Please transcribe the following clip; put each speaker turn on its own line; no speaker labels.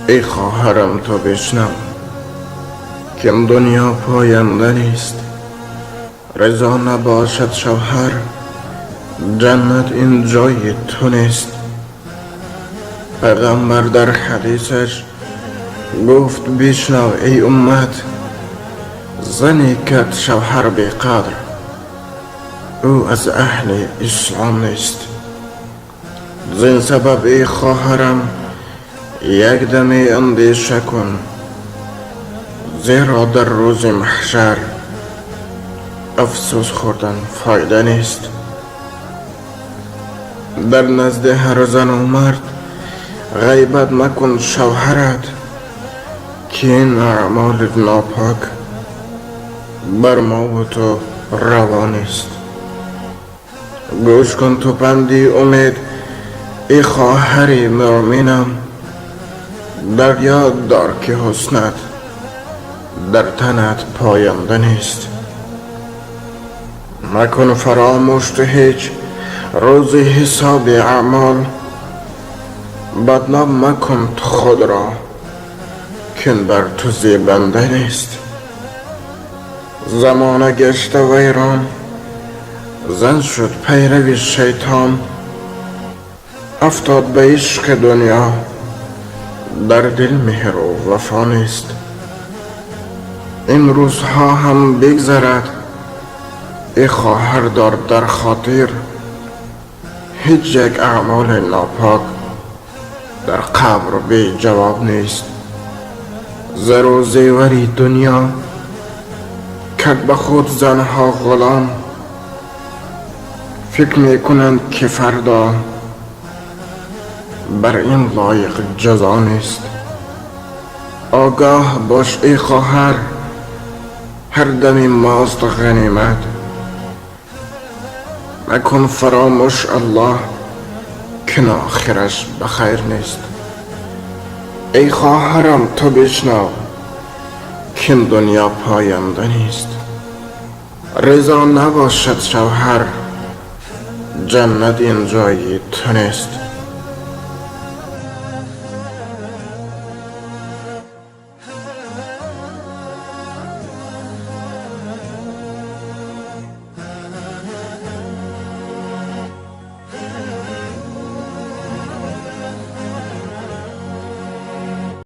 ای خواهرم تو بشنو که این دنیا پاینده نیست. رضا نباشد شوهر، جنت این جای تو نیست. پیغمبر در حدیثش گفت بشنو ای امت، زنی که شوهر بیقدر او از اهل اسلام نیست. زین سبب ای خواهرم یک دمی اندیشه کن، زیرا در روز محشر افسوس خوردن فایده نیست. در نزد هر زن و مرد غیبت مکن شوهرت، که این اعمال ناپاک بر ما و تو روا نیست. گوش کن تو پندی امید ای خواهر مؤمنم، در یاد دار که حسنت در تنت پاینده نیست. مکن فراموش تو هیچ روز حساب اعمال، بدنام مکن تو خود را که بر تو زیبنده نیست. زمانه گشت ویران، زن شد پیرو شیطان، افتاد به عشق دنیا در دل مهر و وفا نیست. این روزها هم بگذرد ای خواهر دار در خاطر، هیچ یک اعمال ناپاک در قبر بی جواب نیست. زر و زیوری دنیا کرد به خود زنها غلام، فکر میکنند که فردا بر این لایق جزا نیست. آگاه باش ای خواهر، هر دمی ماست غنیمت، مکن فراموش الله که آخرش بخیر نیست. ای خواهرم تو بشنو که این دنیا پاینده نیست. رضا نباشد شوهر، جنت این جای تو نیست.